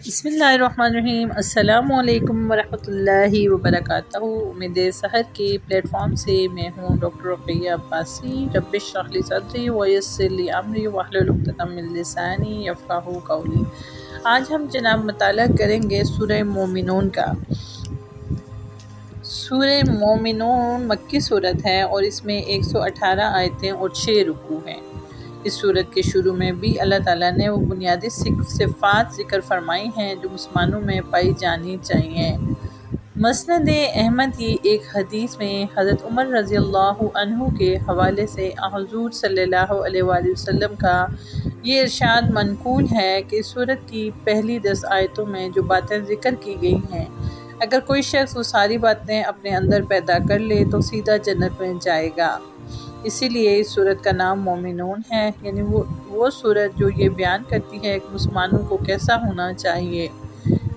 بسم اللہ الرحمن الرحیم۔ السلام علیکم ورحمۃ اللہ وبرکاتہ۔ امید سحر کے پلیٹ فارم سے میں ہوں ڈاکٹر رقیہ عباسی۔ رب اشرح لی صدری ویسر لی امری واحلل عقدۃ من لسانی یفقہوا قولی۔ آج ہم جناب مطالعہ کریں گے سورہ مومنون کا۔ سورہ مومنون مکی صورت ہے اور اس میں 118 آیتیں اور 6 رکوع ہیں۔ اس صورت کے شروع میں بھی اللہ تعالیٰ نے وہ بنیادی صفات ذکر فرمائی ہیں جو مسلمانوں میں پائی جانی چاہیے۔ مسند احمد کی ایک حدیث میں حضرت عمر رضی اللہ عنہ کے حوالے سے حضور صلی اللہ علیہ وآلہ وسلم کا یہ ارشاد منقول ہے کہ اس صورت کی پہلی 10 آیتوں میں جو باتیں ذکر کی گئی ہیں، اگر کوئی شخص وہ ساری باتیں اپنے اندر پیدا کر لے تو سیدھا جنت میں جائے گا۔ اسی لیے اس صورت کا نام مومنون ہے، یعنی وہ صورت جو یہ بیان کرتی ہے کہ مسلمانوں کو کیسا ہونا چاہیے۔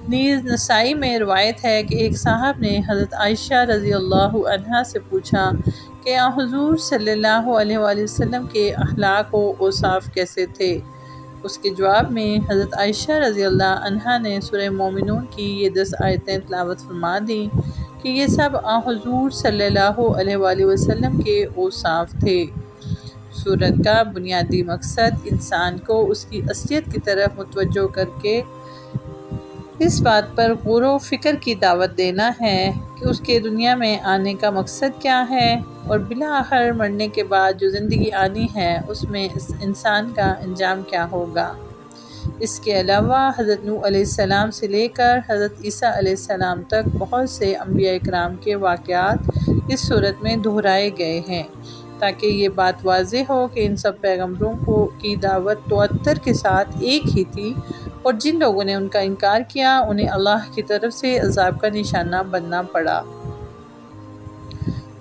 نیز نسائی میں روایت ہے کہ ایک صاحب نے حضرت عائشہ رضی اللہ عنہا سے پوچھا کہ حضور صلی اللہ علیہ وآلہ وسلم کے اخلاق و اوصاف کیسے تھے۔ اس کے جواب میں حضرت عائشہ رضی اللہ عنہا نے سورہ مومنون کی یہ 10 آیتیں تلاوت فرما دیں کہ یہ سب حضور صلی اللہ علیہ وآلہ وسلم کے اوصاف تھے۔ سورت کا بنیادی مقصد انسان کو اس کی اصلیت کی طرف متوجہ کر کے اس بات پر غور و فکر کی دعوت دینا ہے کہ اس کے دنیا میں آنے کا مقصد کیا ہے اور بالآخر مرنے کے بعد جو زندگی آنی ہے اس میں اس انسان کا انجام کیا ہوگا۔ اس کے علاوہ حضرت نوح علیہ السلام سے لے کر حضرت عیسیٰ علیہ السلام تک بہت سے انبیاء کرام کے واقعات اس صورت میں دہرائے گئے ہیں تاکہ یہ بات واضح ہو کہ ان سب پیغمبروں کی دعوت تواتر کے ساتھ ایک ہی تھی، اور جن لوگوں نے ان کا انکار کیا انہیں اللہ کی طرف سے عذاب کا نشانہ بننا پڑا۔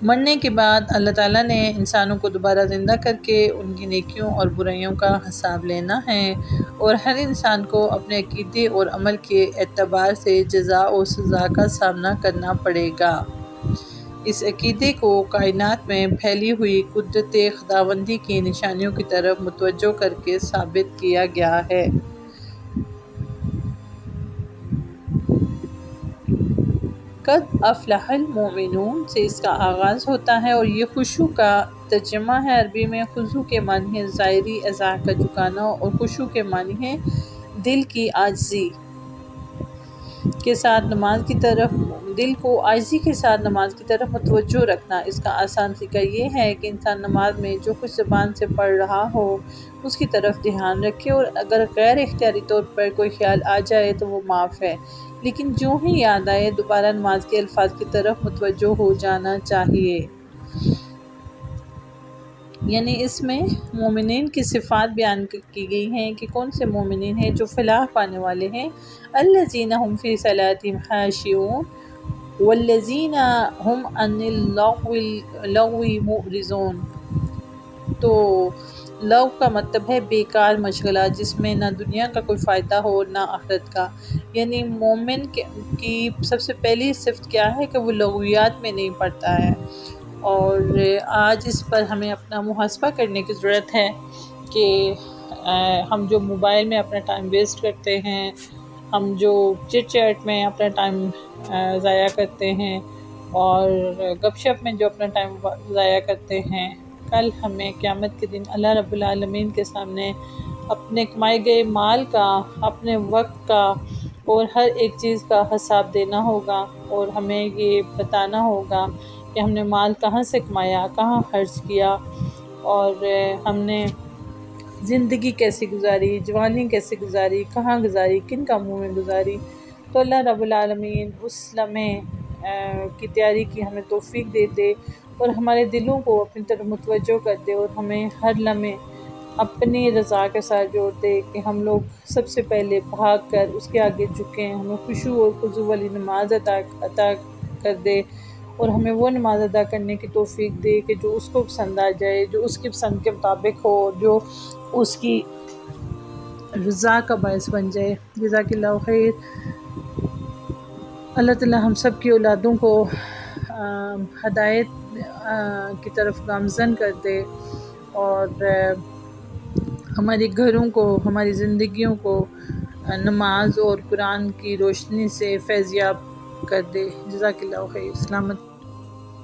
مرنے کے بعد اللہ تعالیٰ نے انسانوں کو دوبارہ زندہ کر کے ان کی نیکیوں اور برائیوں کا حساب لینا ہے اور ہر انسان کو اپنے عقیدے اور عمل کے اعتبار سے جزا و سزا کا سامنا کرنا پڑے گا۔ اس عقیدے کو کائنات میں پھیلی ہوئی قدرت خداوندی کی نشانیوں کی طرف متوجہ کر کے ثابت کیا گیا ہے۔ قد افلح المومنون سے اس کا آغاز ہوتا ہے اور یہ خشوع کا ترجمہ ہے۔ عربی میں خضوع کے معنی ہے ظاہری اعضاء کا جھکانا اور خشوع کے معنی ہے دل کی عاجزی کے ساتھ نماز کی طرف دل کو عاجزی کے ساتھ نماز کی طرف متوجہ رکھنا۔ اس کا آسان طریقہ یہ ہے کہ انسان نماز میں جو کچھ زبان سے پڑھ رہا ہو اس کی طرف دھیان رکھے، اور اگر غیر اختیاری طور پر کوئی خیال آ جائے تو وہ معاف ہے، لیکن جو ہی یاد آئے دوبارہ نماز کے الفاظ کی طرف متوجہ ہو جانا چاہیے۔ یعنی اس میں مومنین کی صفات بیان کی گئی ہیں کہ کون سے مومنین ہیں جو فلاح پانے والے ہیں۔ الذین هم فی صلاتہم خاشعون والذین هم عن اللغو معرضون۔ تو لغو کا مطلب ہے بیکار مشغلہ جس میں نہ دنیا کا کوئی فائدہ ہو نہ آخرت کا۔ یعنی مومن کی سب سے پہلی صفت کیا ہے کہ وہ لغویات میں نہیں پڑتا ہے، اور آج اس پر ہمیں اپنا محاسبہ کرنے کی ضرورت ہے کہ ہم جو موبائل میں اپنا ٹائم ویسٹ کرتے ہیں، ہم جو چٹ چیٹ میں اپنا ٹائم ضائع کرتے ہیں اور گپ شپ میں جو اپنا ٹائم ضائع کرتے ہیں، کل ہمیں قیامت کے دن اللہ رب العالمین کے سامنے اپنے کمائے گئے مال کا، اپنے وقت کا اور ہر ایک چیز کا حساب دینا ہوگا، اور ہمیں یہ بتانا ہوگا کہ ہم نے مال کہاں سے کمایا، کہاں خرچ کیا، اور ہم نے زندگی کیسی گزاری، جوانی کیسی گزاری، کہاں گزاری، کن کاموں میں گزاری۔ تو اللہ رب العالمین اس لمحے کی تیاری کی ہمیں توفیق دے دے اور ہمارے دلوں کو اپنی طرف متوجہ کر دے، اور ہمیں ہر لمحے اپنی رضا کے ساتھ جوڑ دے کہ ہم لوگ سب سے پہلے بھاگ کر اس کے آگے جھکیں، ہمیں خشوع اور خضوع والی نماز عطا کر دے، اور ہمیں وہ نماز ادا کرنے کی توفیق دے کہ جو اس کو پسند آ جائے، جو اس کی پسند کے مطابق ہو، جو اس کی رضا کا باعث بن جائے۔ جزاک اللہ خیر۔ اللہ تعالیٰ ہم سب کی اولادوں کو ہدایت کی طرف گامزن کر دے، اور ہمارے گھروں کو، ہماری زندگیوں کو نماز اور قرآن کی روشنی سے فیض یاب کر دے۔ جزاک اللہ خیر۔ سلامت۔